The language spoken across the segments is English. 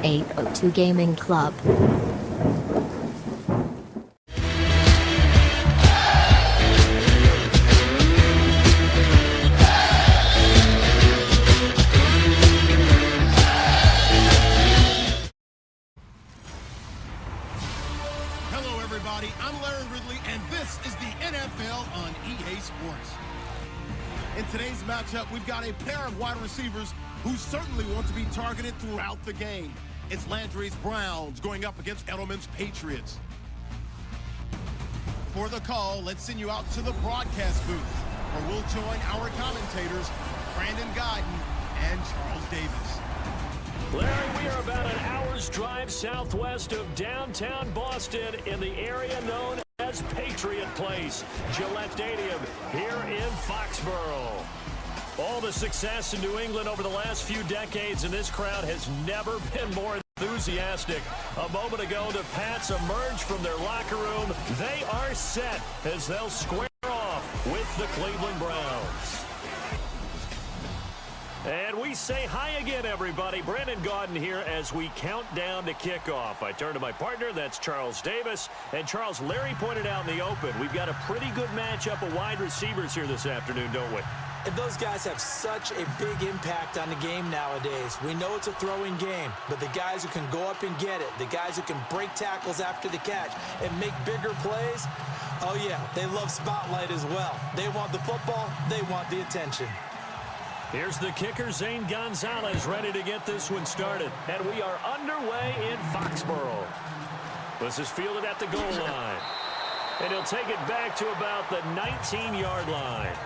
802 Gaming Club. Hello, everybody. I'm Larry Ridley, and this is the NFL on EA Sports. In today's matchup, we've got a pair of wide receivers who certainly want to be targeted throughout the game. It's Landry's Browns going up against Edelman's Patriots. For the call, let's send you out to the broadcast booth, where we'll join our commentators, Brandon Guyton and Charles Davis. Larry, we are about an hour's drive southwest of downtown Boston in the area known as Patriot Place, Gillette Stadium here in Foxborough. All the success in New England over the last few decades, and this crowd has never been more enthusiastic. A moment ago, the Pats emerged from their locker room. They are set as they'll square off with the Cleveland Browns. And we say hi again, everybody. Brandon Guyton here as we count down to kickoff. I turn to my partner, that's Charles Davis. And Charles, Larry pointed out in the open, we've got a pretty good matchup of wide receivers here this afternoon, don't we? And those guys have such a big impact on the game nowadays. We know it's a throwing game, but the guys who can go up and get it, the guys who can break tackles after the catch and make bigger plays, oh yeah, they love spotlight as well. They want the football, they want the attention. Here's the kicker, Zane Gonzalez, ready to get this one started. And we are underway in Foxborough. This is fielded at the goal line. And he'll take it back to about the 19-yard line.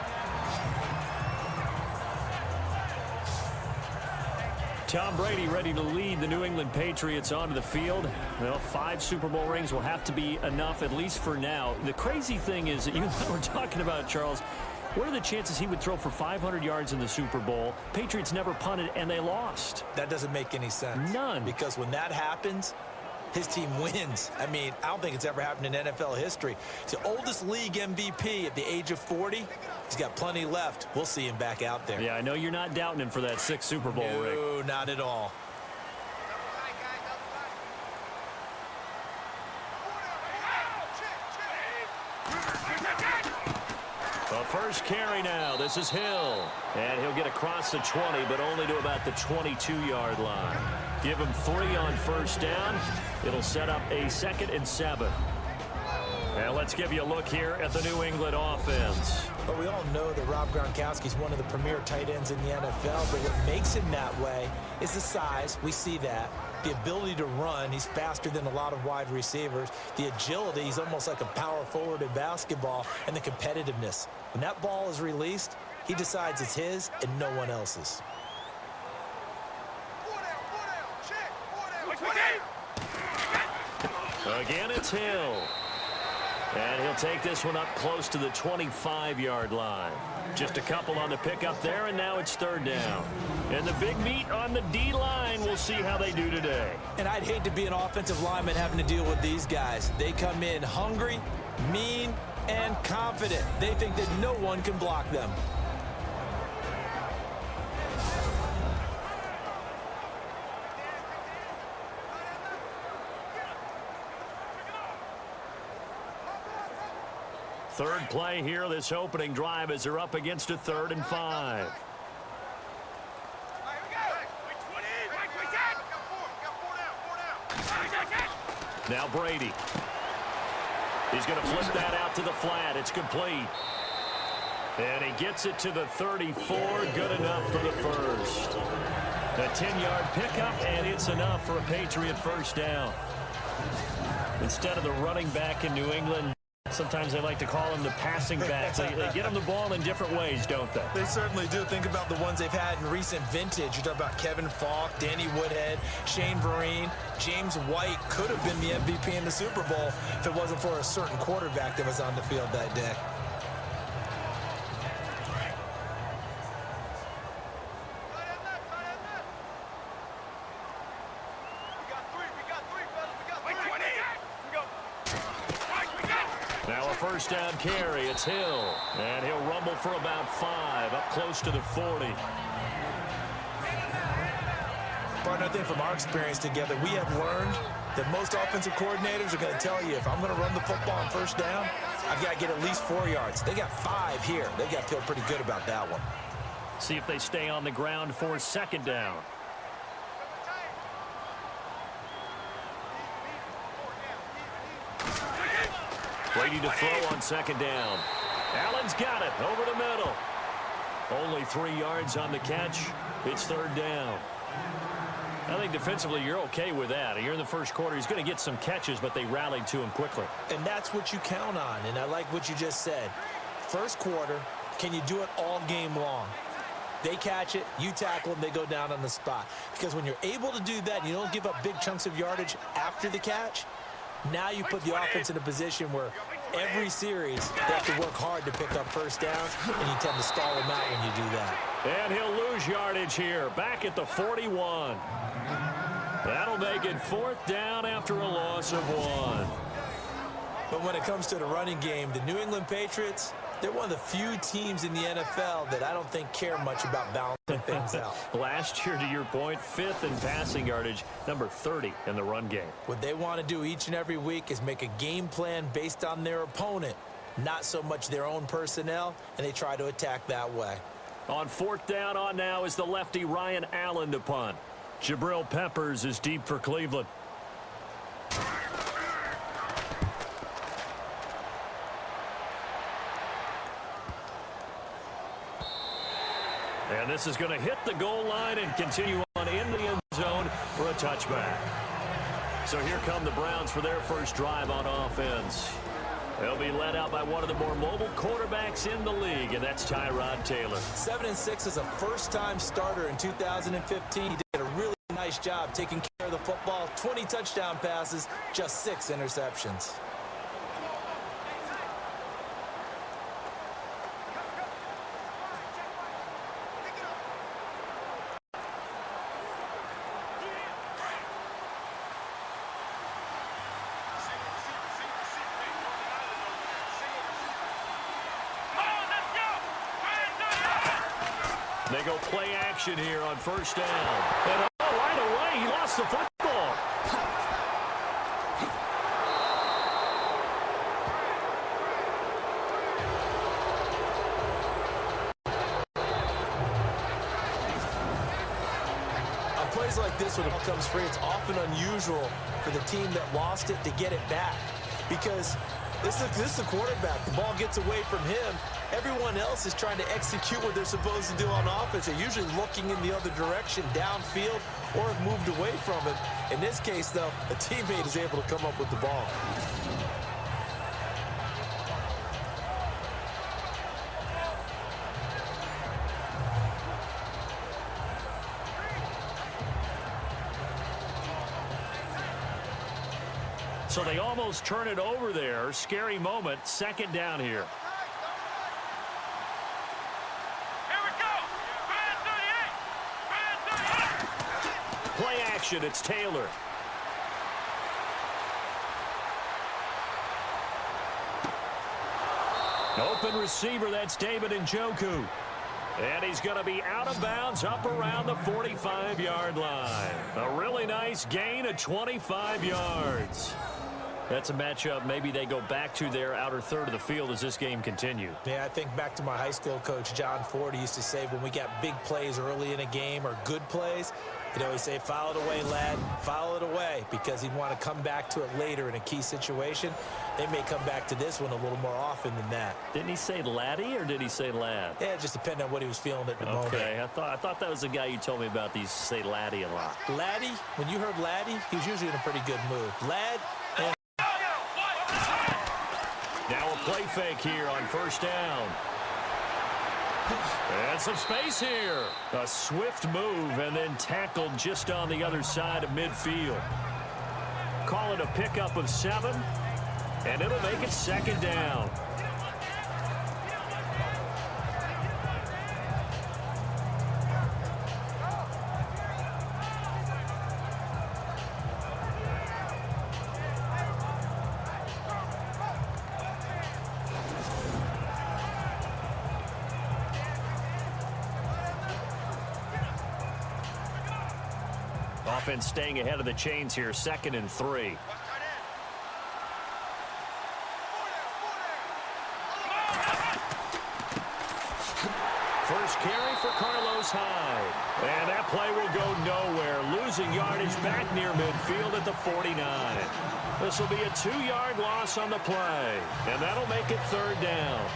Tom Brady ready to lead the New England Patriots onto the field. Well, 5 Super Bowl rings will have to be enough, at least for now. The crazy thing is that you and I were talking about, Charles, what are the chances he would throw for 500 yards in the Super Bowl? Patriots never punted, and they lost. That doesn't make any sense. None. Because when that happens, his team wins. I mean, I don't think it's ever happened in NFL history. He's the oldest league MVP at the age of 40. He's got plenty left. We'll see him back out there. Yeah, I know you're not doubting him for that 6th Super Bowl ring. No, not at all. The first carry now. This is Hill. And he'll get across the 20, but only to about the 22-yard line. Give him 3 on first down. It'll set up a 2nd and 7. And let's give you a look here at the New England offense. Well, we all know that Rob Gronkowski is one of the premier tight ends in the NFL, but what makes him that way is the size. We see that. The ability to run. He's faster than a lot of wide receivers. The agility. He's almost like a power forward in basketball. And the competitiveness. When that ball is released, he decides it's his and no one else's. Again, it's Hill. And he'll take this one up close to the 25-yard line. Just a couple on the pickup there, and now it's 3rd down. And the big meat on the D-line, we'll see how they do today. And I'd hate to be an offensive lineman having to deal with these guys. They come in hungry, mean, and confident. They think that no one can block them. Third play here, this opening drive, as they're up against a 3rd and 5. Now Brady. He's going to flip that out to the flat. It's complete. And he gets it to the 34. Good enough for the first. A 10-yard pickup, and it's enough for a Patriot first down. Instead of the running back in New England, sometimes they like to call them the passing backs. They get them the ball in different ways, don't they? They certainly do. Think about the ones they've had in recent vintage. You talk about Kevin Falk, Danny Woodhead, Shane Vereen. James White could have been the MVP in the Super Bowl if it wasn't for a certain quarterback that was on the field that day. Now a first down carry. It's Hill. And he'll rumble for about 5, up close to the 40. Partner, I think from our experience together, we have learned that most offensive coordinators are going to tell you, if I'm going to run the football on first down, I've got to get at least 4 yards. They got 5 here. They've got to feel pretty good about that one. See if they stay on the ground for second down. Brady to throw on second down. Allen's got it over the middle. Only 3 yards on the catch. It's third down. I think defensively you're okay with that. You're in the first quarter. He's going to get some catches, but they rallied to him quickly. And that's what you count on, and I like what you just said. First quarter, can you do it all game long? They catch it, you tackle them, they go down on the spot. Because when you're able to do that, you don't give up big chunks of yardage after the catch, now you put the offense in a position where every series they have to work hard to pick up first downs, and you tend to stall them out when you do that. And he'll lose yardage here, back at the 41. That'll make it fourth down after a loss of 1. But when it comes to the running game, the New England Patriots, they're one of the few teams in the NFL that I don't think care much about balancing things out. Last year, to your point, 5th in passing yardage, number 30 in the run game. What they want to do each and every week is make a game plan based on their opponent, not so much their own personnel, and they try to attack that way. On fourth down on now is the lefty Ryan Allen to punt. Jabril Peppers is deep for Cleveland. And this is going to hit the goal line and continue on in the end zone for a touchback. So here come the Browns for their first drive on offense. They'll be led out by one of the more mobile quarterbacks in the league, and that's Tyrod Taylor. 7-6 as a first-time starter in 2015. He did a really nice job taking care of the football. 20 touchdown passes, just 6 interceptions. They go play action here on first down. And right away, he lost the football. On plays like this, when the ball comes free, it's often unusual for the team that lost it to get it back. Because this is the quarterback. The ball gets away from him. Everyone else is trying to execute what they're supposed to do on offense. They're usually looking in the other direction, downfield, or have moved away from it. In this case, though, a teammate is able to come up with the ball. So they almost turn it over there. Scary moment. Second down here. Play action, it's Taylor. Open receiver, that's David Njoku. And he's going to be out of bounds up around the 45-yard line. A really nice gain of 25 yards. That's a matchup maybe they go back to their outer third of the field as this game continues. Yeah, I think back to my high school coach, John Ford. He used to say when we got big plays early in a game or good plays, he'd always say, foul it away, lad, foul it away, because he'd want to come back to it later in a key situation. They may come back to this one a little more often than that. Didn't he say laddie or did he say lad? Yeah, it just depended on what he was feeling at the moment. Okay, I thought that was the guy you told me about. These say laddie a lot. Laddie, when you heard laddie, he was usually in a pretty good mood. Lad, and now a play fake here on first down. And some space here. A swift move and then tackled just on the other side of midfield. Call it a pickup of 7, and it'll make it second down. Offense staying ahead of the chains here, 2nd and 3. First carry for Carlos Hyde. And that play will go nowhere. Losing yardage back near midfield at the 49. This will be a 2-yard loss on the play. And that'll make it 3rd down.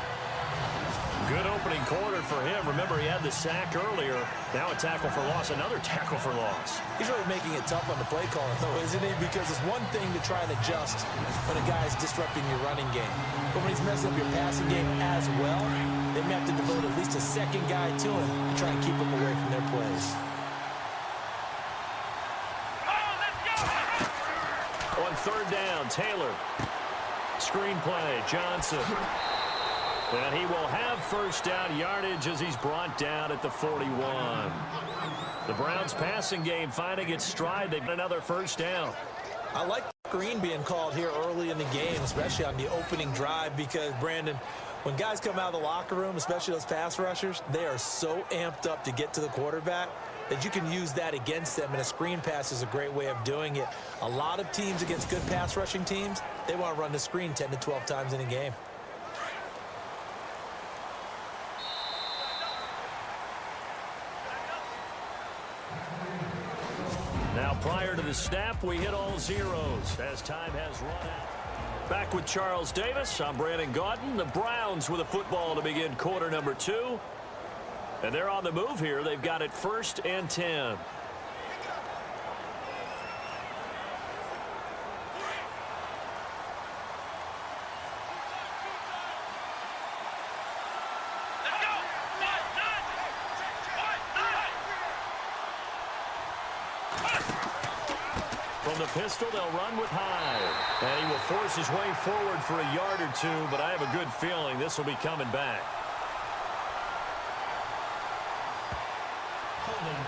Good opening quarter for him. Remember, he had the sack earlier. Now a tackle for loss, another tackle for loss. He's really making it tough on the play caller, though, isn't he? Because it's one thing to try and adjust when a guy's disrupting your running game. But when he's messing up your passing game as well, they may have to devote at least a second guy to him to try and keep him away from their plays. On 3rd down, Taylor. Screen play, Johnson. And he will have first down yardage as he's brought down at the 41. The Browns passing game finding its stride. They've got another first down. I like screen being called here early in the game, especially on the opening drive, because, Brandon, when guys come out of the locker room, especially those pass rushers, they are so amped up to get to the quarterback that you can use that against them, and a screen pass is a great way of doing it. A lot of teams against good pass rushing teams, they want to run the screen 10 to 12 times in a game. Now, prior to the snap, we hit all zeros as time has run out. Back with Charles Davis, I'm Brandon Gaudin. The Browns with a football to begin quarter number 2. And they're on the move here. They've got it 1st and 10. From the pistol, they'll run with Hyde. And he will force his way forward for a yard or 2, but I have a good feeling this will be coming back. Holding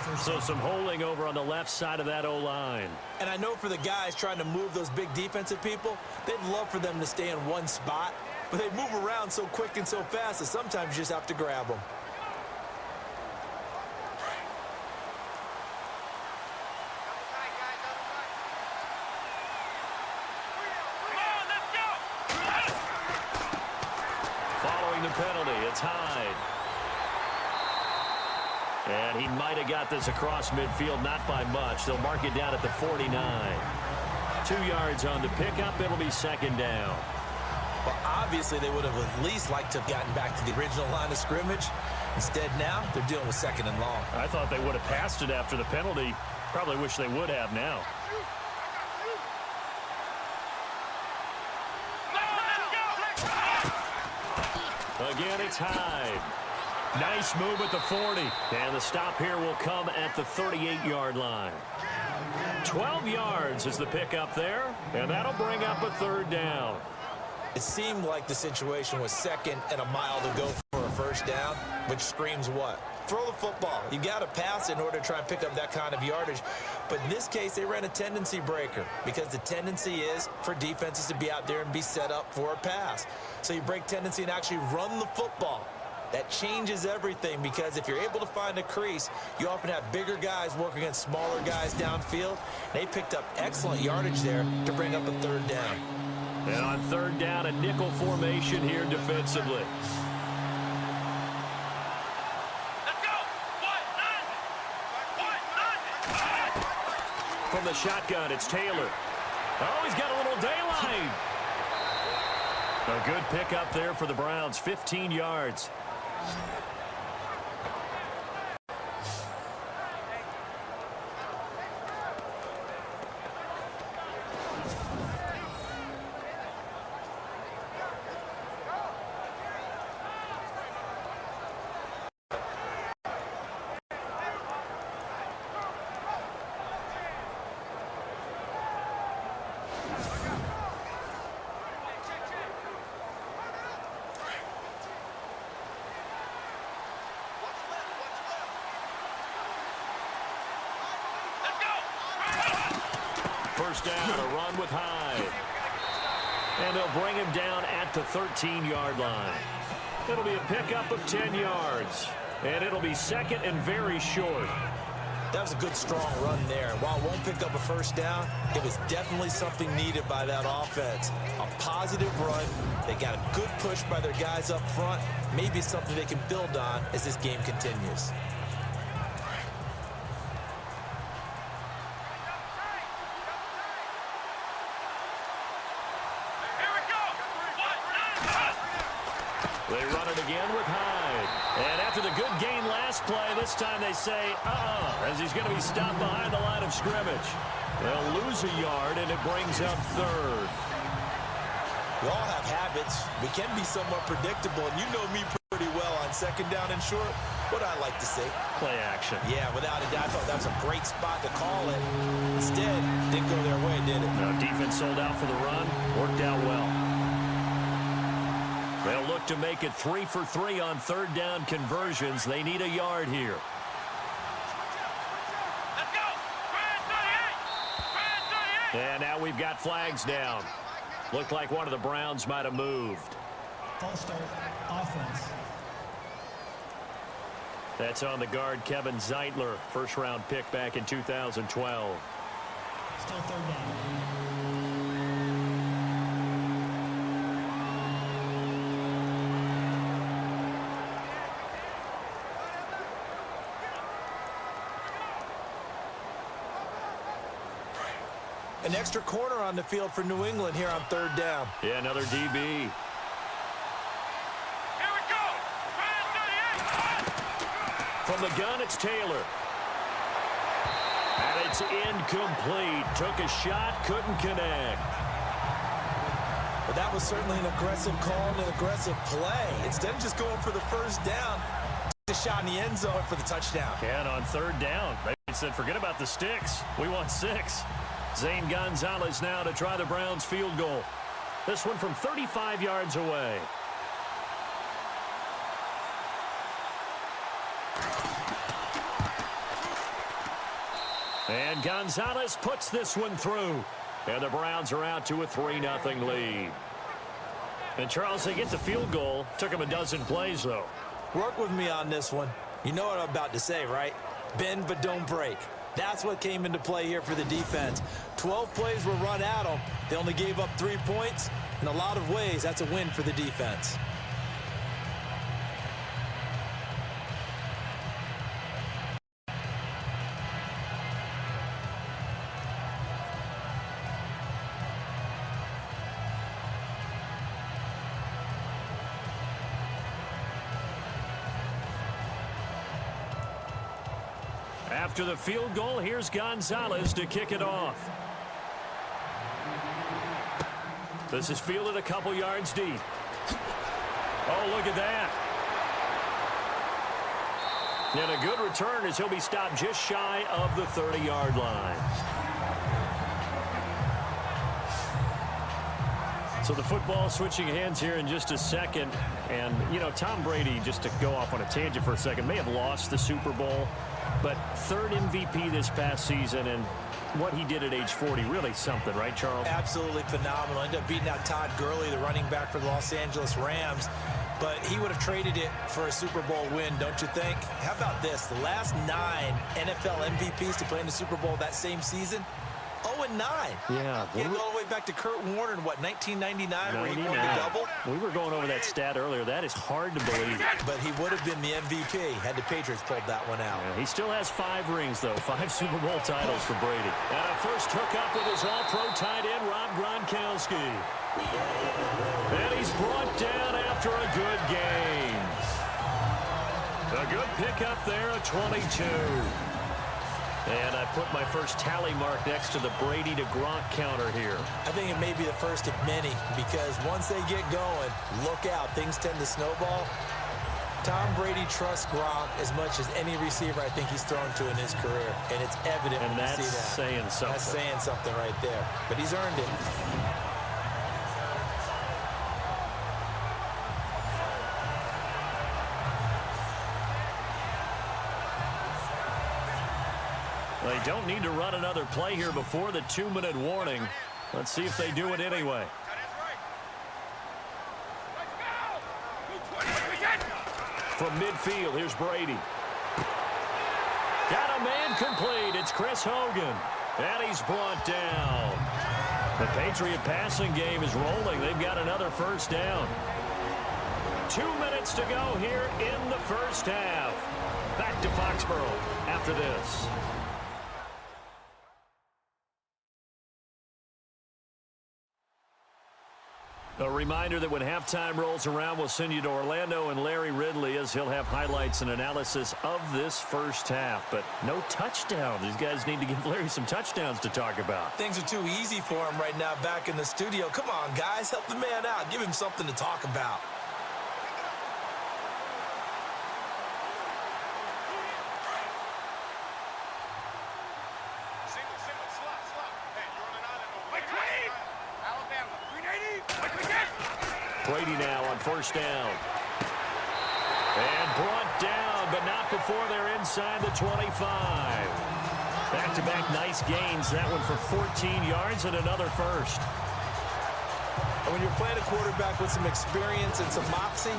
offense. So some holding over on the left side of that O-line. And I know for the guys trying to move those big defensive people, they'd love for them to stay in one spot. But they move around so quick and so fast that sometimes you just have to grab them. Following the penalty, it's Hyde. And he might have got this across midfield, not by much. They'll mark it down at the 49. 2 yards on the pickup. It'll be 2nd down. Well, obviously, they would have at least liked to have gotten back to the original line of scrimmage. Instead, now, they're dealing with 2nd and long. I thought they would have passed it after the penalty. Probably wish they would have now. Again, it's Hyde. Nice move at the 40. And the stop here will come at the 38-yard line. 12 yards is the pickup there. And that'll bring up a 3rd down. It seemed like the situation was 2nd and a mile to go for a first down, which screams what? Throw the football. You got to pass in order to try and pick up that kind of yardage. But in this case, they ran a tendency breaker because the tendency is for defenses to be out there and be set up for a pass. So you break tendency and actually run the football. That changes everything because if you're able to find a crease, you often have bigger guys working against smaller guys downfield. They picked up excellent yardage there to bring up a 3rd down. And on 3rd down, a nickel formation here defensively. Let's go! From the shotgun, it's Taylor. Oh, he's got a little daylight. A good pickup there for the Browns, 15 yards. First down, a run with Hyde. And they'll bring him down at the 13-yard line. It'll be a pickup of 10 yards. And it'll be second and very short. That was a good, strong run there. While it won't pick up a first down, it was definitely something needed by that offense. A positive run. They got a good push by their guys up front. Maybe something they can build on as this game continues. They run it again with Hyde. And after the good gain last play, this time they say, as he's going to be stopped behind the line of scrimmage. They'll lose a yard, and it brings up third. We all have habits. We can be somewhat predictable, and you know me pretty well on second down and short. What I like to say. Play action. Yeah, without a doubt, I thought that was a great spot to call it. Instead, didn't go their way, did it? No, defense sold out for the run. Worked out well. They'll look to make it 3 for 3 on third down conversions. They need a yard here. Let's go. Brand 38. And now we've got flags down. Looked like one of the Browns might have moved. False start, offense. That's on the guard, Kevin Zeitler, first-round pick back in 2012. Still third down. An extra corner on the field for New England here on third down. Yeah, another DB. Here we go. Brand 38. From the gun, it's Taylor. And it's incomplete. Took a shot, couldn't connect. But that was certainly an aggressive call and an aggressive play. Instead of just going for the first down, took the shot in the end zone for the touchdown. And on third down, they said, forget about the sticks. We want 6. Zane Gonzalez now to try the Browns field goal. This one from 35 yards away. And Gonzalez puts this one through. And the Browns are out to a 3-0 lead. And Charles, they get the field goal. Took them a dozen plays, though. Work with me on this one. You know what I'm about to say, right? Bend but don't break. That's what came into play here for the defense. 12 plays were run at them. They only gave up 3 points. In a lot of ways, that's a win for the defense. After the field goal, here's Gonzalez to kick it off. This is fielded a couple yards deep. Oh, look at that. And a good return as he'll be stopped just shy of the 30-yard line. So the football switching hands here in just a second. And, you know, Tom Brady, just to go off on a tangent for a second, may have lost the Super Bowl. But third MVP this past season, and what he did at age 40, really something, right, Charles? Absolutely phenomenal. Ended up beating out Todd Gurley, the running back for the Los Angeles Rams. But he would have traded it for a Super Bowl win, don't you think? How about this? The last 9 NFL MVPs to play in the Super Bowl that same season, 0-9. Yeah. You go all the way back to Kurt Warner in, what, 1999, where he won the double? We were going over that stat earlier. That is hard to believe. But he would have been the MVP had the Patriots pulled that one out. Yeah, he still has 5 rings, though. 5 Super Bowl titles for Brady. And a first hookup with his all-pro tight end, Rob Gronkowski. And he's brought down after a good game. A good pickup there, a 22. And I put my first tally mark next to the Brady to Gronk counter here. I think it may be the first of many, because once they get going, look out, things tend to snowball. Tom Brady trusts Gronk as much as any receiver I think he's thrown to in his career, and it's evident when you see that. And that's saying something. That's saying something right there, but he's earned it. They don't need to run another play here before the 2-minute warning. Let's see if they do it anyway. Let's go. From midfield, here's Brady. Got a man complete. It's Chris Hogan. And he's brought down. The Patriot passing game is rolling. They've got another first down. 2 minutes to go here in the first half. Back to Foxborough after this. A reminder that when halftime rolls around, we'll send you to Orlando and Larry Ridley as he'll have highlights and analysis of this first half. But no touchdown. These guys need to give Larry some touchdowns to talk about. Things are too easy for him right now back in the studio. Come on, guys. Help the man out. Give him something to talk about. Brady now on first down. And brought down, but not before they're inside the 25. Back-to-back nice gains. That one for 14 yards and another first. And when you're playing a quarterback with some experience and some moxie,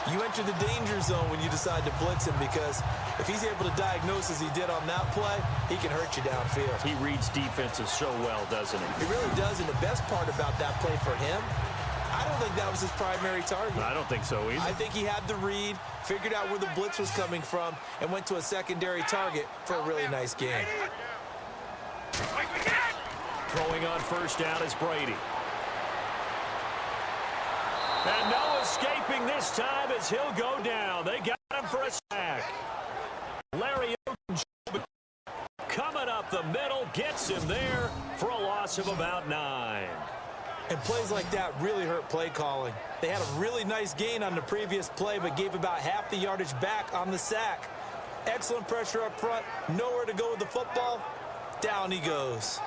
you enter the danger zone when you decide to blitz him, because if he's able to diagnose as he did on that play, he can hurt you downfield. He reads defenses so well, doesn't he? He really does, and the best part about that play for him, I don't think that was his primary target. I don't think so either. I think he had the read, figured out where the blitz was coming from, and went to a secondary target for a really nice game. Throwing on first down is Brady. And no escaping this time as he'll go down. They got him for a sack. Larry coming up the middle, gets him there for a loss of about 9. And plays like that really hurt play calling. They had a really nice gain on the previous play, but gave about half the yardage back on the sack. Excellent pressure up front, nowhere to go with the football. Down he goes.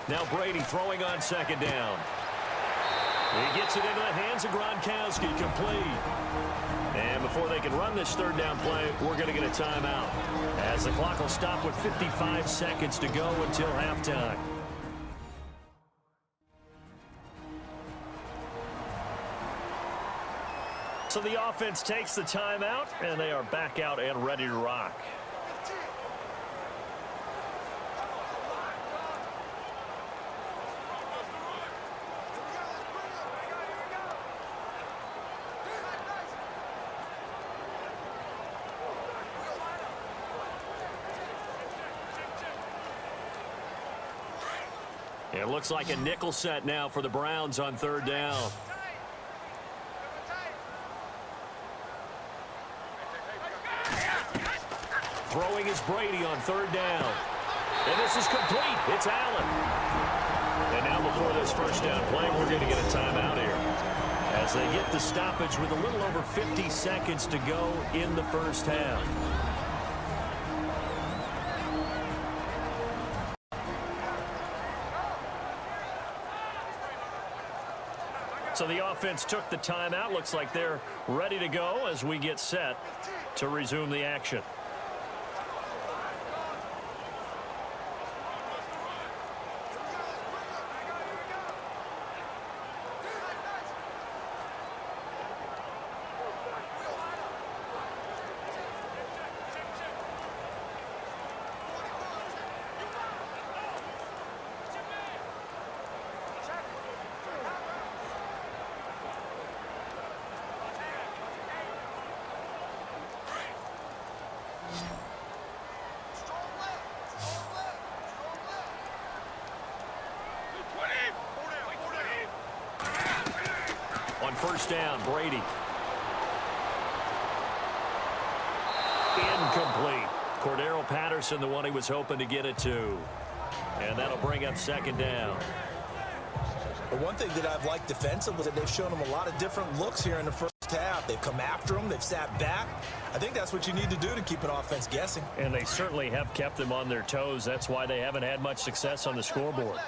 Now Brady throwing on second down. He gets it into the hands of Gronkowski, complete. And before they can run this third down play, we're going to get a timeout, as the clock will stop with 55 seconds to go until halftime. So the offense takes the timeout, and they are back out and ready to rock. It looks like a nickel set now for the Browns on third down. Throwing is Brady on third down. And this is complete. It's Allen. And now before this first down play, we're going to get a timeout here, as they get the stoppage with a little over 50 seconds to go in the first half. So the offense took the timeout. Looks like they're ready to go as we get set to resume the action. On first down, Brady. Incomplete. Cordero Patterson, the one he was hoping to get it to. And that'll bring up second down. But one thing that I've liked defensively is that they've shown him a lot of different looks here in the first half. They've come after them. They've sat back. I think that's what you need to do to keep an offense guessing. And they certainly have kept them on their toes. That's why they haven't had much success on the scoreboard.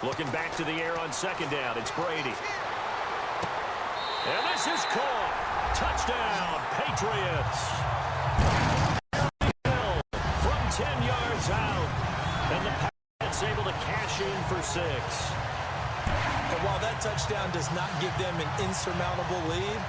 Looking back to the air on second down. It's Brady. And this is caught. Touchdown, Patriots. From 10 yards out. And the Pats able to cash in for 6. And while that touchdown does not give them an insurmountable lead,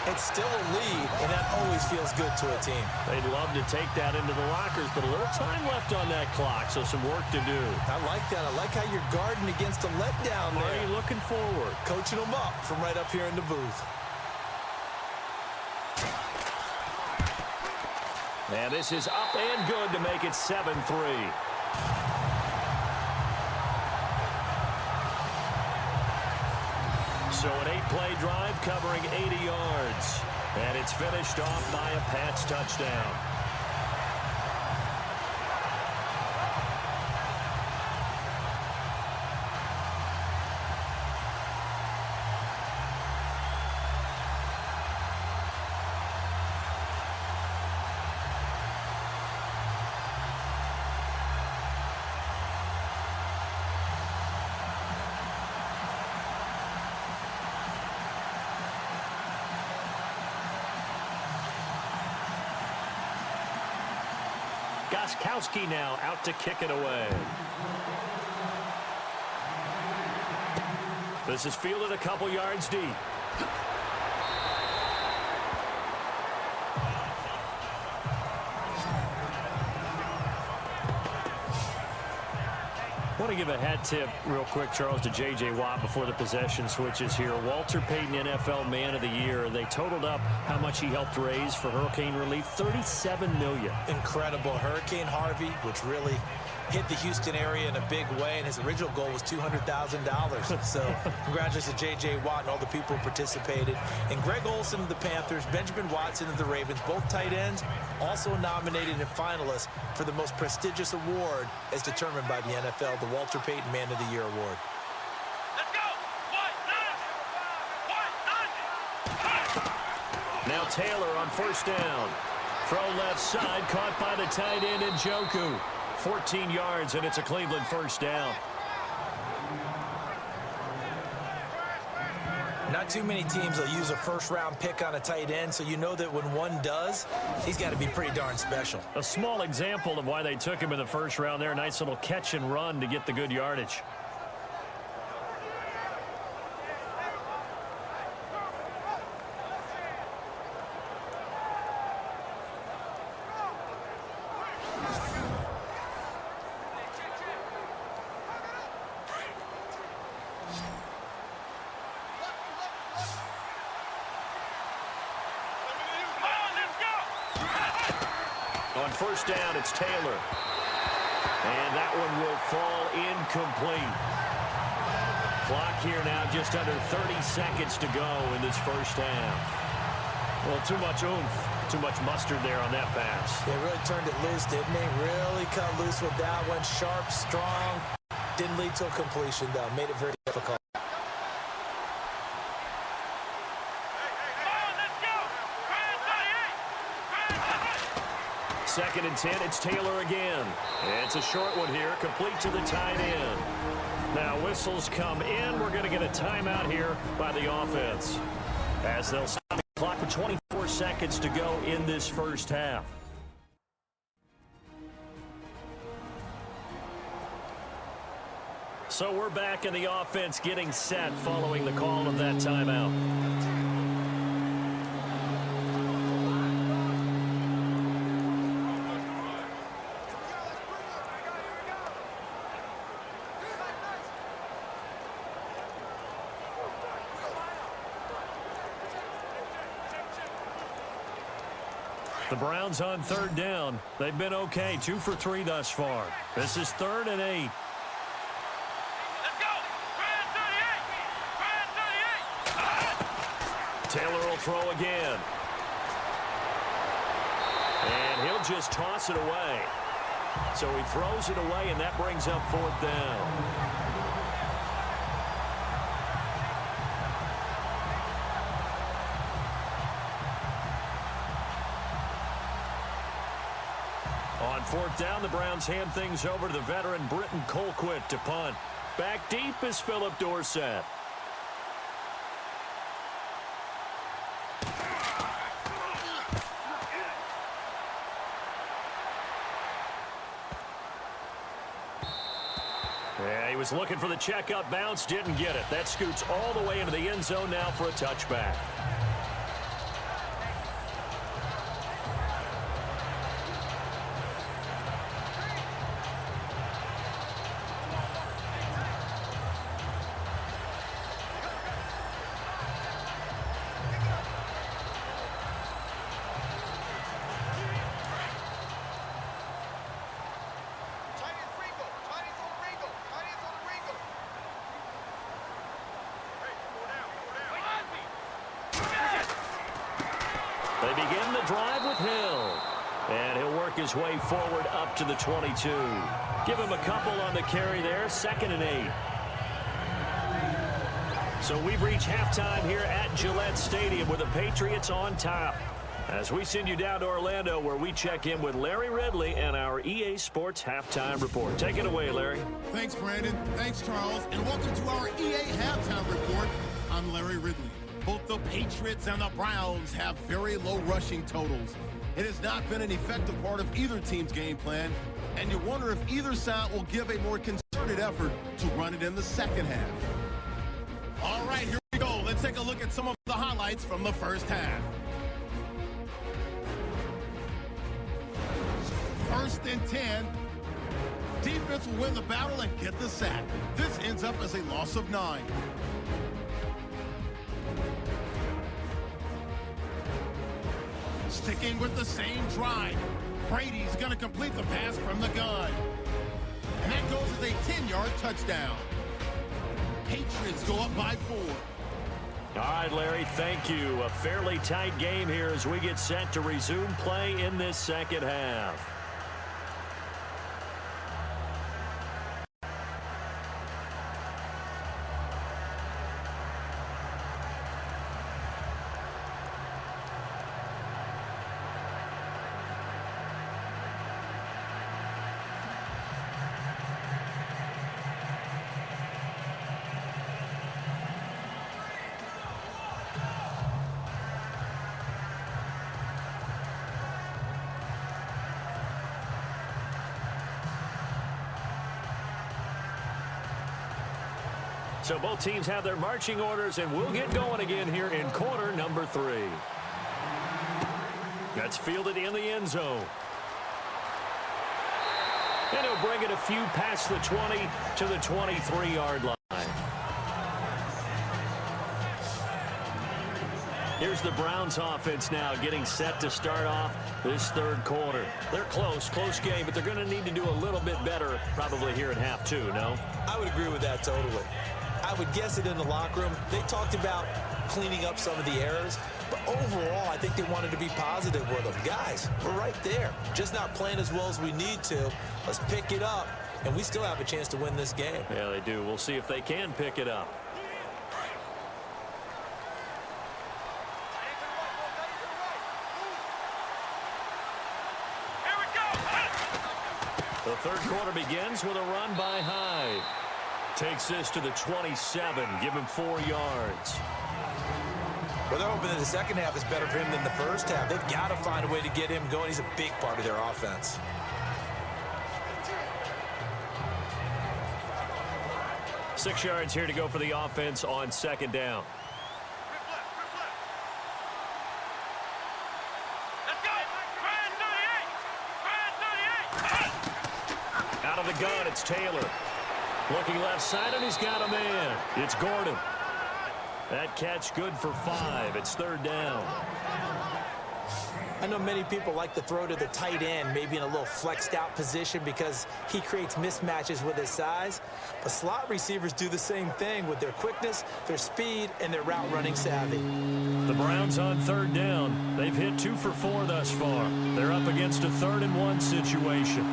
it's still a lead, and that always feels good to a team. They'd love to take that into the lockers, but a little time left on that clock, so some work to do. I like that. I like how you're guarding against a letdown there. Marty looking forward. Coaching them up from right up here in the booth. And this is up and good to make it 7-3. So an 8-play drive covering 80 yards. And it's finished off by a Pats touchdown. Goskowski now out to kick it away. This is fielded a couple yards deep. I want to give a hat tip real quick, Charles, to J.J. Watt before the possession switches here. Walter Payton, NFL Man of the Year. They totaled up how much he helped raise for hurricane relief, $37 million. Incredible. Hurricane Harvey, which really hit the Houston area in a big way, and his original goal was $200,000. So congratulations to J.J. Watt and all the people who participated. And Greg Olsen of the Panthers, Benjamin Watson of the Ravens, both tight ends, also nominated and finalists for the most prestigious award as determined by the NFL, the Walter Payton Man of the Year Award. Let's go. Now Taylor on first down. Throw left side, caught by the tight end Njoku. 14 yards, and it's a Cleveland first down. Not too many teams will use a first-round pick on a tight end, so you know that when one does, he's got to be pretty darn special. A small example of why they took him in the first round there. Nice little catch and run to get the good yardage. On first down, it's Taylor. And that one will fall incomplete. Clock here now, just under 30 seconds to go in this first half. Well, too much oomph, too much mustard there on that pass. They really turned it loose, didn't they? Really cut loose with that one. Sharp, strong. Didn't lead to a completion, though. Made it very difficult. Second and 10, it's Taylor again. It's a short one here, complete to the tight end. Now whistles come in. We're going to get a timeout here by the offense, as they'll stop the clock with 24 seconds to go in this first half. So we're back in the offense getting set following the call of that timeout. The Browns on third down. They've been okay, 2 for 3 thus far. This is 3rd and 8. Let's go. Taylor will throw again. And he'll just toss it away. So he throws it away, and that brings up 4th down. On 4th down, the Browns hand things over to the veteran Britton Colquitt to punt. Back deep is Philip Dorsett. Yeah, he was looking for the checkup bounce, didn't get it. That scoots all the way into the end zone now for a touchback. They begin the drive with Hill. And he'll work his way forward up to the 22. Give him a couple on the carry there. 2nd and 8. So we've reached halftime here at Gillette Stadium with the Patriots on top. As we send you down to Orlando, where we check in with Larry Ridley and our EA Sports Halftime Report. Take it away, Larry. Thanks, Brandon. Thanks, Charles. And welcome to our EA Halftime Report. I'm Larry Ridley. Both the Patriots and the Browns have very low rushing totals. It has not been an effective part of either team's game plan, and you wonder if either side will give a more concerted effort to run it in the second half. All right, here we go. Let's take a look at some of the highlights from the first half. 1st and 10. Defense will win the battle and get the sack. This ends up as a loss of 9. Sticking with the same drive, Brady's going to complete the pass from the gun. And that goes as a 10-yard touchdown. Patriots go up by 4. All right, Larry, thank you. A fairly tight game here as we get set to resume play in this second half. So both teams have their marching orders, and we'll get going again here in quarter number 3. That's fielded in the end zone. And he'll bring it a few past the 20 to the 23-yard line. Here's the Browns offense now getting set to start off this 3rd quarter. They're close game, but they're going to need to do a little bit better probably here at half 2, no? I would agree with that totally. I would guess it in the locker room. They talked about cleaning up some of the errors, but overall, I think they wanted to be positive with them. Guys, we're right there. Just not playing as well as we need to. Let's pick it up, and we still have a chance to win this game. Yeah, they do. We'll see if they can pick it up. Here we go. The 3rd quarter begins with a run by Hyde. Takes this to the 27. Give him 4 yards. Well, they're hoping that the second half is better for him than the first half. They've got to find a way to get him going. He's a big part of their offense. Six yards here to go for the offense on 2nd down. Let's go. Brand 38. Out of the gun, it's Taylor. Looking left side, and he's got a man. It's Gordon. That catch good for 5. It's 3rd down. I know many people like to throw to the tight end, maybe in a little flexed out position because he creates mismatches with his size. But slot receivers do the same thing with their quickness, their speed, and their route running savvy. The Browns on 3rd down. They've hit 2 for 4 thus far. They're up against a 3rd and 1 situation.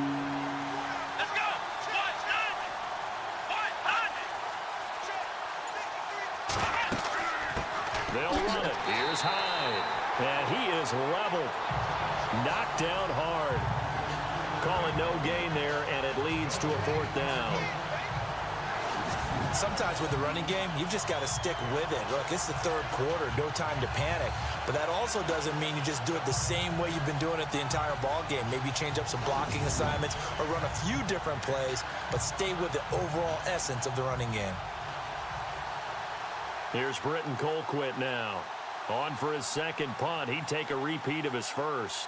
Here's Hyde, and he is leveled, knocked down hard. Call it no gain there, and it leads to a 4th down. Sometimes with the running game, you've just got to stick with it. Look, it's the 3rd quarter, no time to panic. But that also doesn't mean you just do it the same way you've been doing it the entire ball game. Maybe change up some blocking assignments or run a few different plays, but stay with the overall essence of the running game. Here's Britton Colquitt now. On for his 2nd punt. He'd take a repeat of his 1st.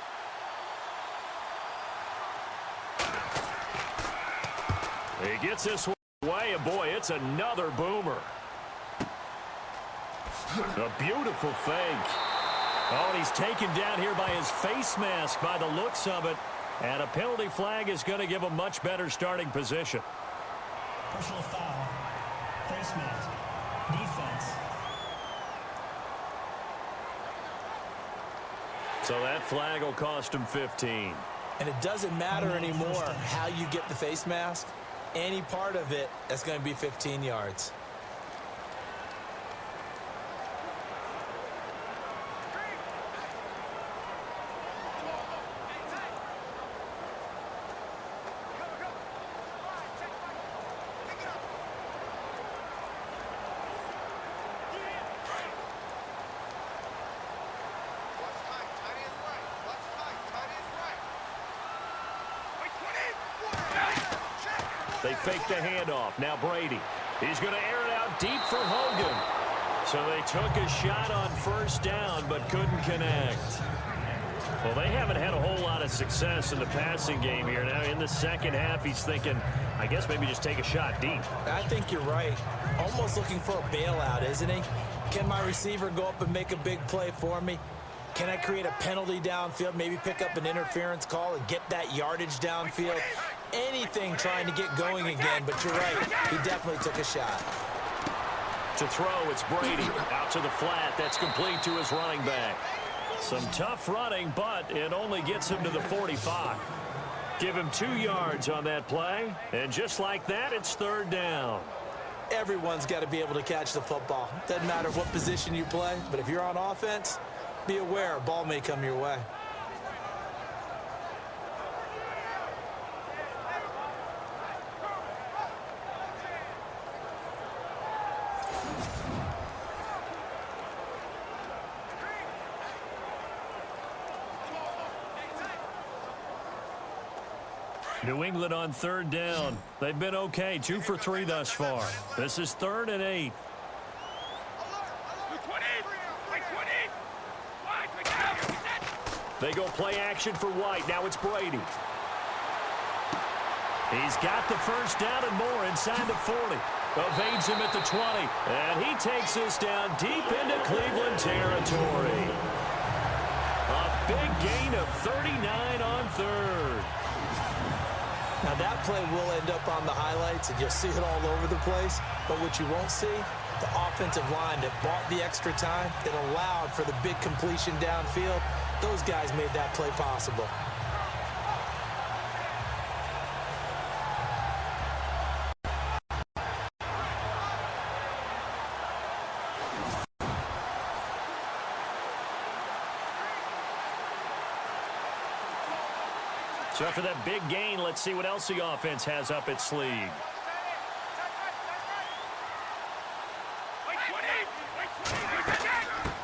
He gets this one away, and boy, it's another boomer. A beautiful fake. Oh, and he's taken down here by his face mask by the looks of it. And a penalty flag is going to give him much better starting position. Personal foul. Face mask. Defense. So that flag will cost him 15. And it doesn't matter anymore how you get the face mask. Any part of it, that's going to be 15 yards. They fake the handoff. Now Brady. He's going to air it out deep for Hogan. So they took a shot on 1st down but couldn't connect. Well, they haven't had a whole lot of success in the passing game here. Now in the 2nd half, he's thinking, I guess maybe just take a shot deep. I think you're right. Almost looking for a bailout, isn't he? Can my receiver go up and make a big play for me? Can I create a penalty downfield, maybe pick up an interference call and get that yardage downfield? Anything trying to get going again, but you're right. He definitely took a shot. To throw, it's Brady. Out to the flat. That's complete to his running back. Some tough running, but it only gets him to the 45. Give him 2 yards on that play, and just like that, it's 3rd down. Everyone's got to be able to catch the football. Doesn't matter what position you play, but if you're on offense, be aware a ball may come your way. New England on 3rd down. They've been okay, 2 for 3 thus far. This is 3rd and 8. They go play action for White. Now it's Brady. He's got the 1st down and more inside the 40. Evades him at the 20. And he takes this down deep into Cleveland territory. A big gain of 39 on 3rd. Now that play will end up on the highlights, and you'll see it all over the place. But what you won't see, the offensive line that bought the extra time, that allowed for the big completion downfield, those guys made that play possible. So after that big gain, let's see what else the offense has up its sleeve.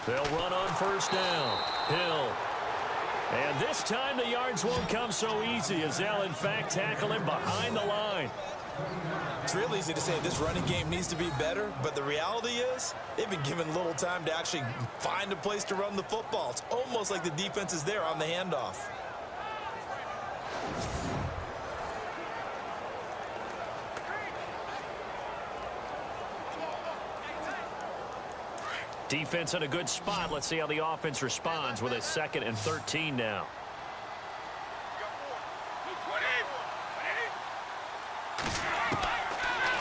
They'll run on 1st down. Hill. And this time the yards won't come so easy as they'll, in fact, tackle him behind the line. It's real easy to say this running game needs to be better, but the reality is they've been given little time to actually find a place to run the football. It's almost like the defense is there on the handoff. Defense in a good spot. Let's see how the offense responds with a 2nd and 13 now.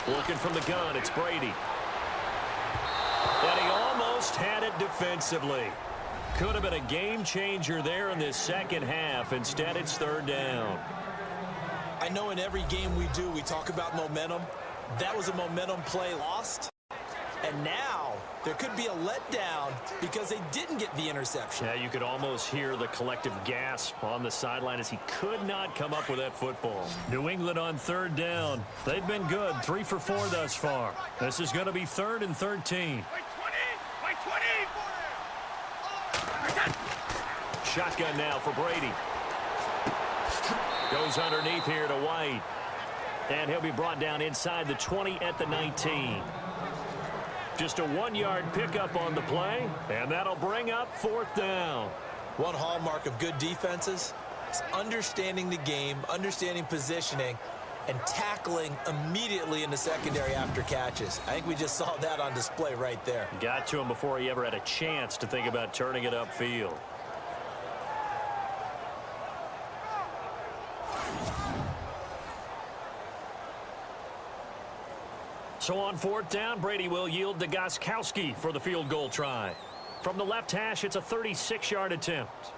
Working from the gun, it's Brady. And he almost had it defensively. Could have been a game changer there in this 2nd half. Instead, it's 3rd down. I know in every game we do, we talk about momentum. That was a momentum play lost. And now there could be a letdown because they didn't get the interception. Yeah, you could almost hear the collective gasp on the sideline as he could not come up with that football. New England on third down. They've been good, 3 for 4 thus far. This is going to be 3rd and 13. By 20! Shotgun now for Brady. Goes underneath here to White. And he'll be brought down inside the 20 at the 19. Just a 1-yard pickup on the play, and that'll bring up 4th down. One hallmark of good defenses is understanding the game, understanding positioning, and tackling immediately in the secondary after catches. I think we just saw that on display right there. Got to him before he ever had a chance to think about turning it upfield. So on 4th down, Brady will yield to Gostkowski for the field goal try. From the left hash, it's a 36-yard attempt.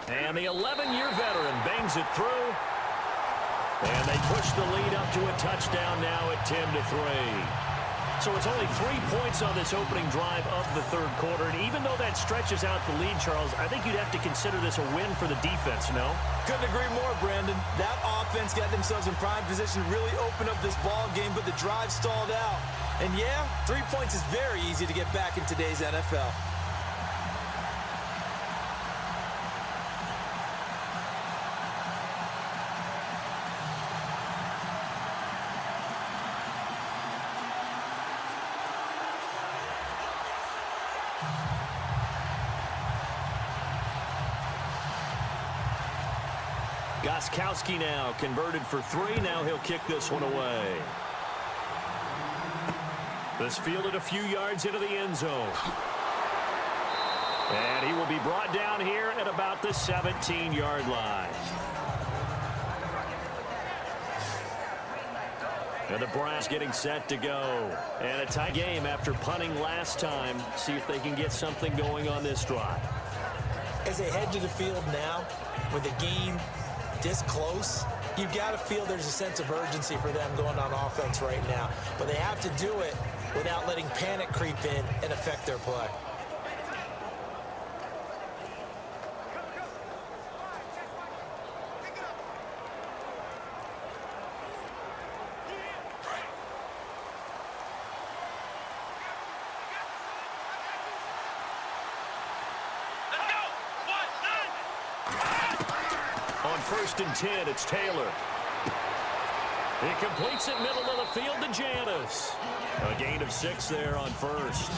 And the 11-year veteran bangs it through. And they push the lead up to a touchdown now at 10-3. So it's only 3 points on this opening drive of the 3rd quarter. And even though that stretches out the lead, Charles, I think you'd have to consider this a win for the defense, no? Couldn't agree more, Brandon. That offense got themselves in prime position to really open up this ball game, but the drive stalled out. And yeah, 3 points is very easy to get back in today's NFL. Gostkowski now converted for 3. Now he'll kick this one away. This fielded a few yards into the end zone. And he will be brought down here at about the 17-yard line. And the Browns getting set to go. And a tie game after punting last time. See if they can get something going on this drive. As they head to the field now, with the game this close, you've got to feel there's a sense of urgency for them going on offense right now. But they have to do it without letting panic creep in and affect their play. On 1st and 10, it's Taylor. He completes it middle of the field to Janis. A gain of 6 there on 1st.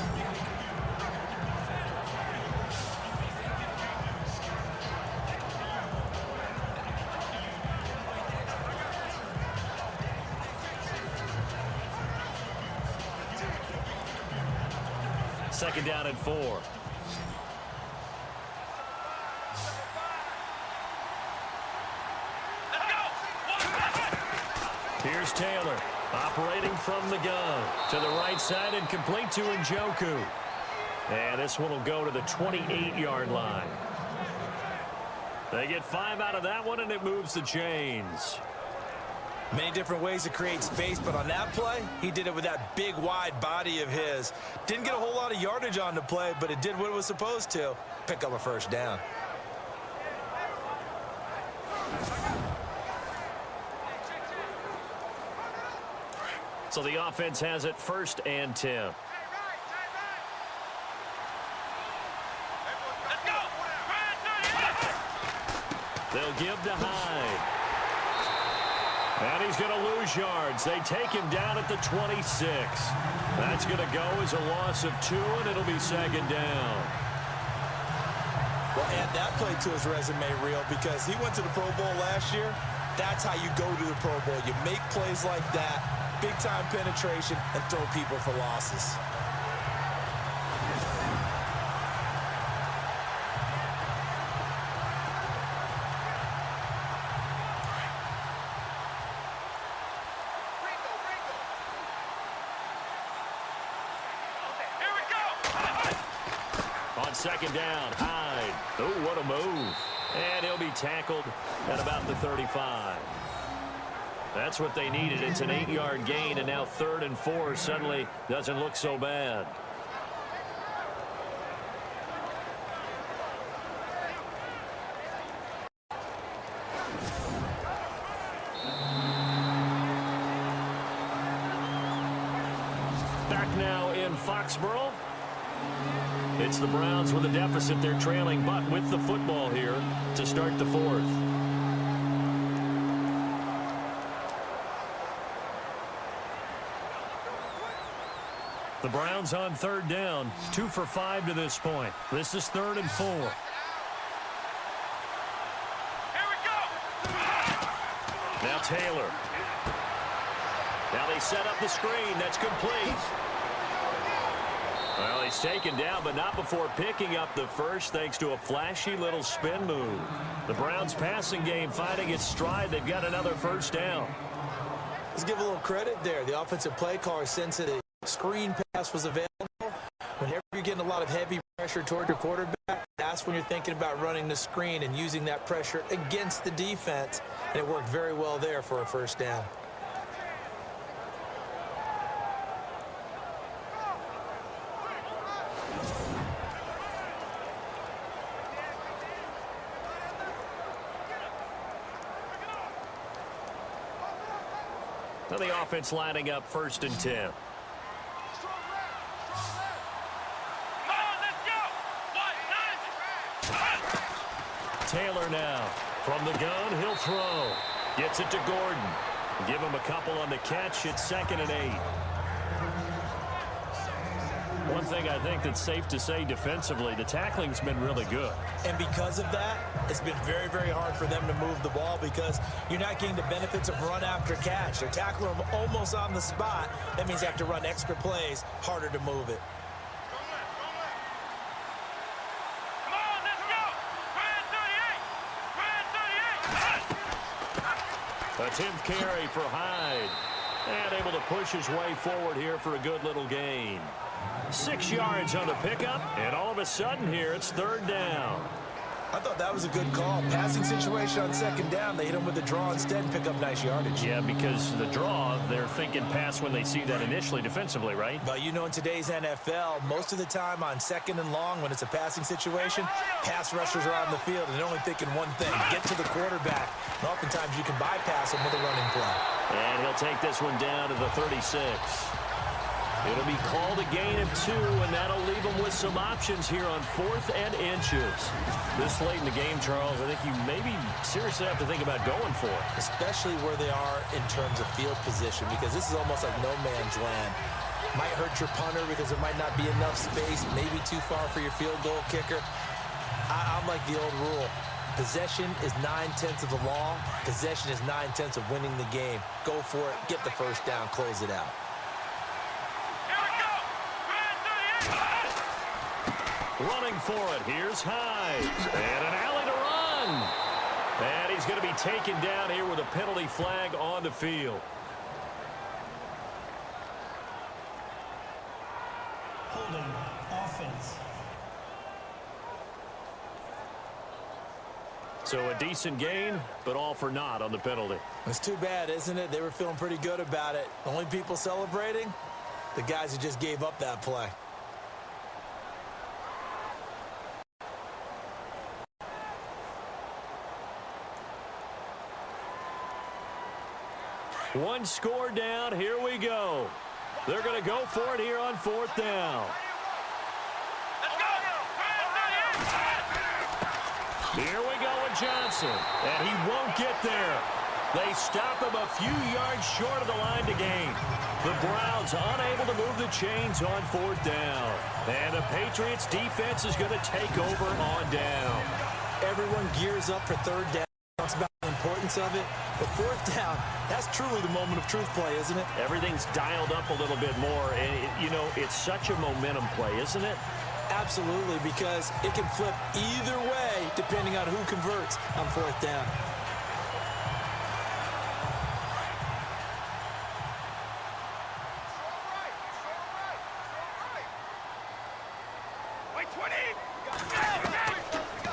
Second down and 4. Here's Taylor, operating from the gun. To the right side and complete to Njoku. And this one will go to the 28-yard line. They get 5 out of that one, and it moves the chains. Many different ways to create space, but on that play, he did it with that big, wide body of his. Didn't get a whole lot of yardage on the play, but it did what it was supposed to. Pick up a 1st down. So the offense has it 1st and 10. Let's go! They'll give to Hyde. And he's going to lose yards. They take him down at the 26. That's going to go as a loss of 2, and it'll be 2nd down. Well, add that play to his resume reel because he went to the Pro Bowl last year. That's how you go to the Pro Bowl. You make plays like that, big-time penetration, and throw people for losses. Here we go! On 2nd down, Hyde. Oh, what a move. And he'll be tackled at about the 35. That's what they needed. It's an 8-yard gain, and now 3rd and 4 suddenly doesn't look so bad. Back now in Foxborough. It's the Browns with a deficit. They're trailing, but with the football here to start the 4th. The Browns on 3rd down, 2 for 5 to this point. This is 3rd and 4. Here we go. Now Taylor. Now they set up the screen. That's complete. Well, he's taken down, but not before picking up the first thanks to a flashy little spin move. The Browns passing game finding its stride. They've got another 1st down. Let's give a little credit there. The offensive play caller sensed that a screen pass was available. Whenever you're getting a lot of heavy pressure toward your quarterback, that's when you're thinking about running the screen and using that pressure against the defense. And it worked very well there for a 1st down. Now the offense lining up 1st and 10. Come on, let's go. 1, 9. Taylor now from the gun. He'll throw. Gets it to Gordon. Give him a couple on the catch. It's 2nd and 8. One thing I think that's safe to say defensively, the tackling's been really good. And because of that, it's been very, very hard for them to move the ball because you're not getting the benefits of run after catch. They're tackling them almost on the spot. That means they have to run extra plays, harder to move it. Come on, let's go. 38. 38. A 10th carry for Hyde. And able to push his way forward here for a good little gain. 6 yards on the pickup, and all of a sudden here it's 3rd down. I thought that was a good call. Passing situation on 2nd down. They hit him with the draw instead and pick up nice yardage. Yeah, because the draw, they're thinking pass when they see that initially defensively, right? But you know, in today's NFL, most of the time on 2nd and long, when it's a passing situation, pass rushers are on the field and they're only thinking one thing, get to the quarterback. And oftentimes you can bypass them with a running play. And he'll take this one down to the 36. It'll be called a gain of 2, and that'll leave them with some options here on 4th and inches. This late in the game, Charles, I think you maybe seriously have to think about going for it. Especially where they are in terms of field position, because this is almost like no man's land. Might hurt your punter because there might not be enough space, maybe too far for your field goal kicker. I'm like the old rule. Possession is 9/10 of the law. Possession is 9/10 of winning the game. Go for it, get the 1st down, close it out. Running for it, here's Hyde. And an alley to run. And he's going to be taken down here with a penalty flag on the field. Holding offense. So a decent gain, but all for naught on the penalty. It's too bad, isn't it? They were feeling pretty good about it. The only people celebrating, the guys who just gave up that play. One score down. Here we go. They're going to go for it here on 4th down. Here we go with Johnson. And he won't get there. They stop him a few yards short of the line to gain. The Browns unable to move the chains on 4th down. And the Patriots defense is going to take over on down. Everyone gears up for 3rd down. Talks about the importance of it. But 4th down, that's truly the moment of truth play, isn't it? Everything's dialed up a little bit more. And, you know, it's such a momentum play, isn't it? Absolutely, because it can flip either way depending on who converts on 4th down.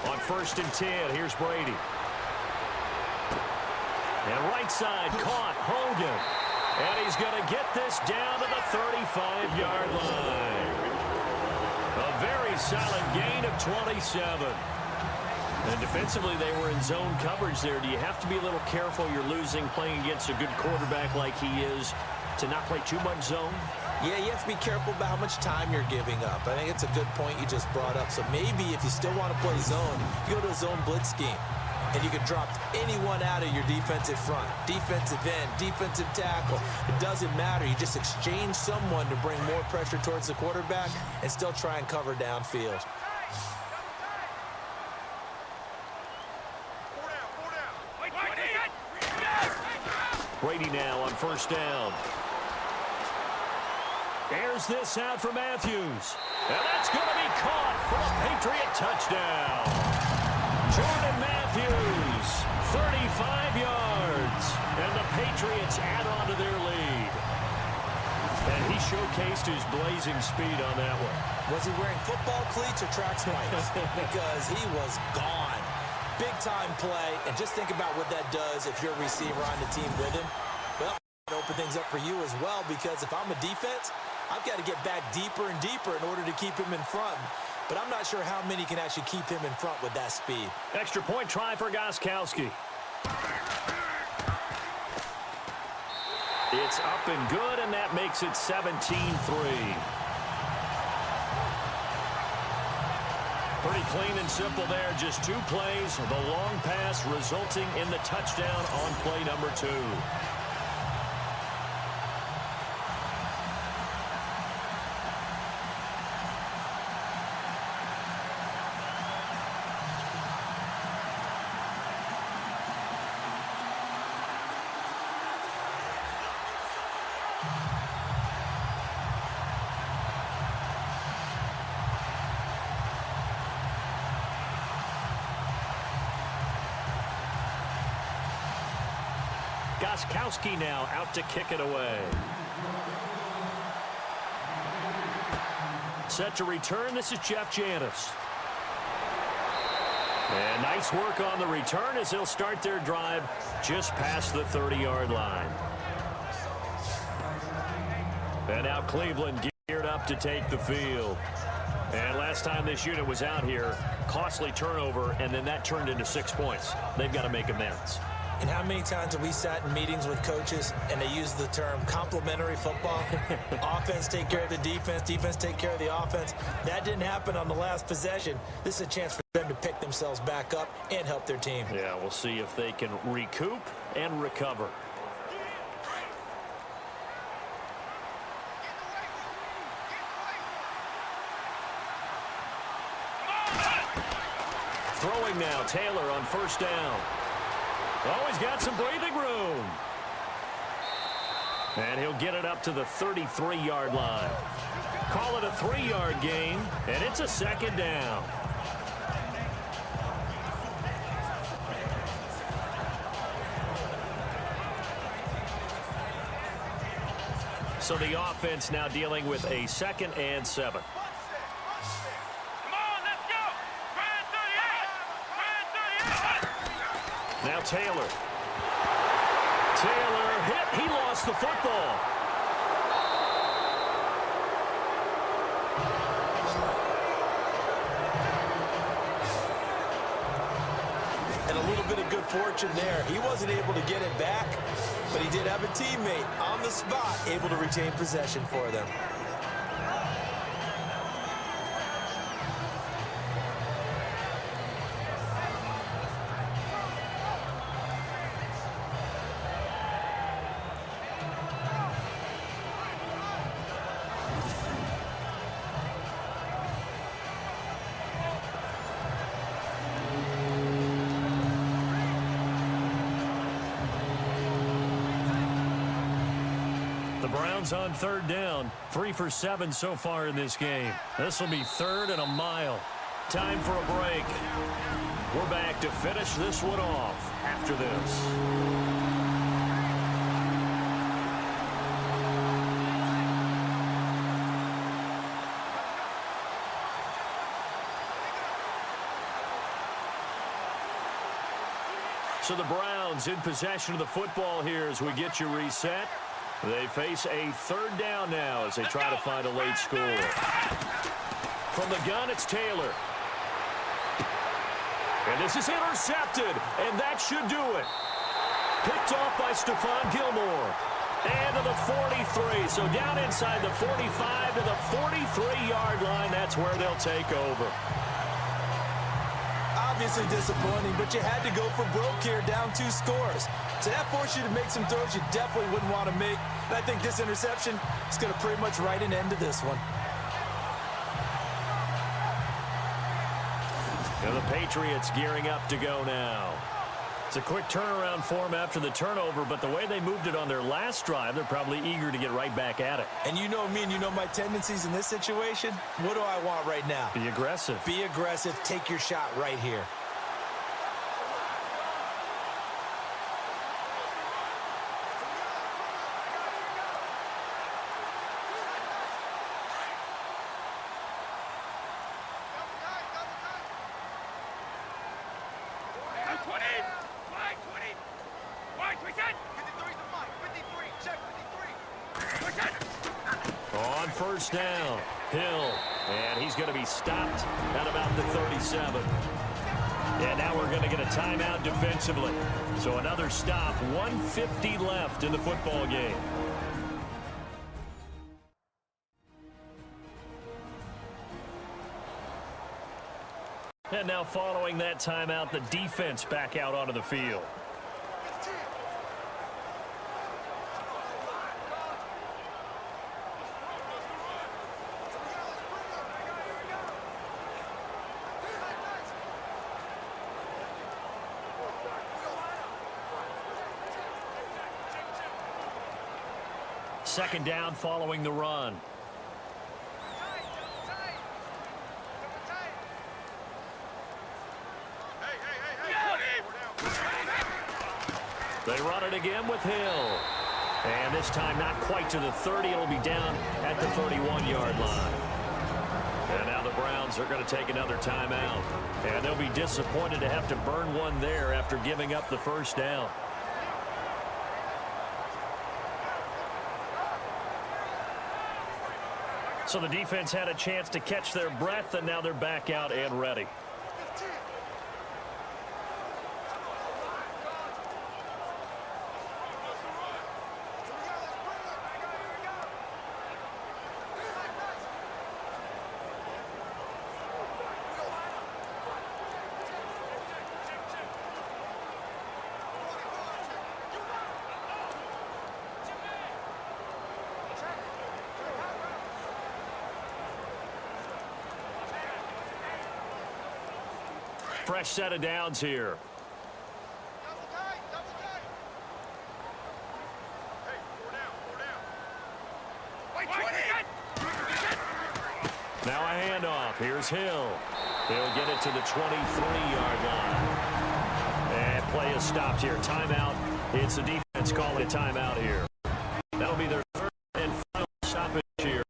On 1st and 10, here's Brady. And right side caught Hogan. And he's going to get this down to the 35-yard line. A very solid gain of 27. And defensively, they were in zone coverage there. Do you have to be a little careful? You're losing playing against a good quarterback like he is to not play too much zone? Yeah, you have to be careful about how much time you're giving up. I think it's a good point you just brought up. So maybe if you still want to play zone, you go to a zone blitz scheme. And you can drop anyone out of your defensive front. Defensive end, defensive tackle. It doesn't matter. You just exchange someone to bring more pressure towards the quarterback and still try and cover downfield. Brady now on first down. Airs this out for Matthews. And that's going to be caught for a Patriot touchdown. Jordan Matthews, 35 yards. And the Patriots add on to their lead. And he showcased his blazing speed on that one. Was he wearing football cleats or track spikes? Because he was gone. Big-time play, and just think about what that does if you're a receiver on the team with him. Well, it open things up for you as well, because if I'm a defense, I've got to get back deeper and deeper in order to keep him in front. But I'm not sure how many can actually keep him in front with that speed. Extra point try for Gostkowski. It's up and good, and that makes it 17-3. Pretty clean and simple there. Just 2 plays. The long pass resulting in the touchdown on play number 2. Gostkowski now out to kick it away. Set to return. This is Jeff Janis. And nice work on the return as they'll start their drive just past the 30-yard line. And now Cleveland geared up to take the field. And last time this unit was out here, costly turnover, and then that turned into 6 points. They've got to make amends. And how many times have we sat in meetings with coaches and they use the term complementary football? Offense take care of the defense, defense take care of the offense. That didn't happen on the last possession. This is a chance for them to pick themselves back up and help their team. Yeah, we'll see if they can recoup and recover. Throwing now, Taylor on first down. Oh, he's got some breathing room. And he'll get it up to the 33-yard line. Call it a 3-yard gain, and it's a second down. So the offense now dealing with a 2nd and 7. Now Taylor. Taylor hit. He lost the football. And a little bit of good fortune there. He wasn't able to get it back, but he did have a teammate on the spot able to retain possession for them. The Browns on 3rd down. 3 for 7 so far in this game. This will be 3rd and a mile. Time for a break. We're back to finish this one off after this. So the Browns in possession of the football here as we get you reset. They face a third down now as they try to find a late score. From the gun, it's Taylor. And this is intercepted, and that should do it. Picked off by Stephon Gilmore. And to the 43. So down inside the 45 to the 43-yard line. That's where they'll take over. Obviously disappointing, but you had to go for broke here, down 2 scores. So that forced you to make some throws you definitely wouldn't want to make. And I think this interception is going to pretty much write an end to this one. And the Patriots gearing up to go now. It's a quick turnaround for them after the turnover, but the way they moved it on their last drive, they're probably eager to get right back at it. And you know me and you know my tendencies in this situation. What do I want right now? Be aggressive. Be aggressive. Take your shot right here. On first down, Hill, and he's going to be stopped at about the 37. And now we're going to get a timeout defensively. So another stop, 1:50 left in the football game. And now following that timeout, the defense back out onto the field. Second down following the run. They run it again with Hill. And this time not quite to the 30. It'll be down at the 31-yard line. And now the Browns are going to take another timeout. And they'll be disappointed to have to burn one there after giving up the first down. So the defense had a chance to catch their breath, and now they're back out and ready. Fresh set of downs here. Now a handoff. Here's Hill. He'll get it to the 23-yard line. And play is stopped here. Timeout. It's the defense calling a timeout here. That'll be their third and final stoppage here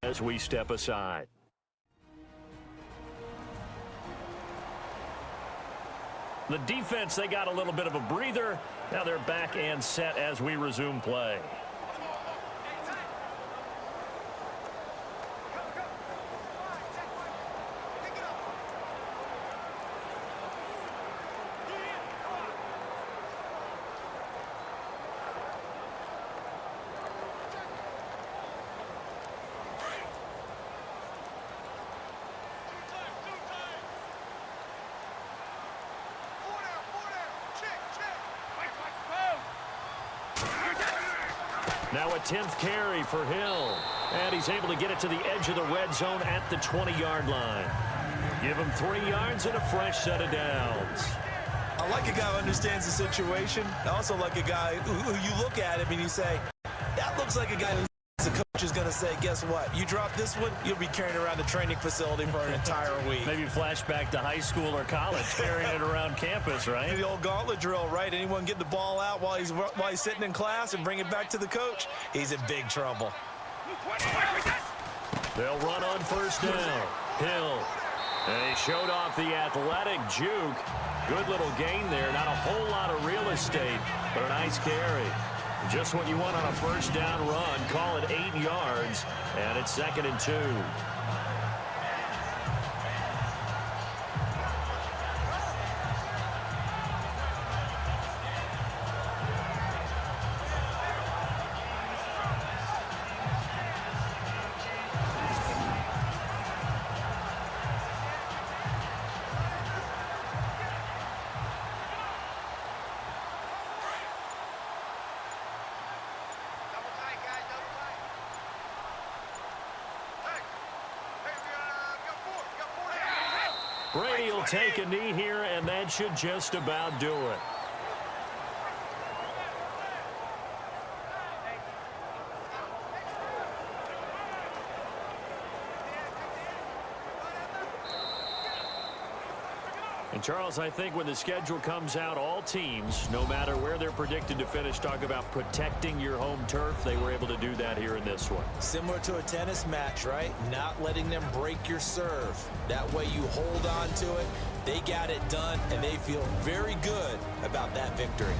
as we step aside. The defense, they got a little bit of a breather. Now they're back and set as we resume play. Now a 10th carry for Hill. And he's able to get it to the edge of the red zone at the 20-yard line. Give him 3 yards and a fresh set of downs. I like a guy who understands the situation. I also like a guy who you look at him and you say, that looks like a guy who the coach is going to say, guess what? You drop this one, you'll be carrying around the training facility for an entire week. Maybe flashback to high school or college, carrying it around campus, right? The old gauntlet drill, right? Anyone get the ball out while he's sitting in class and bring it back to the coach, he's in big trouble. They'll run on first down. Hill And he showed off the athletic juke. Good little gain there. Not a whole lot of real estate, but a nice carry. Just what you want on a first down run. Call it 8 yards, and it's 2nd and 2. Brady will take a knee here, and that should just about do it. And Charles, I think when the schedule comes out, all teams, no matter where they're predicted to finish, talk about protecting your home turf. They were able to do that here in this one. Similar to a tennis match, right? Not letting them break your serve. That way you hold on to it. They got it done, and they feel very good about that victory.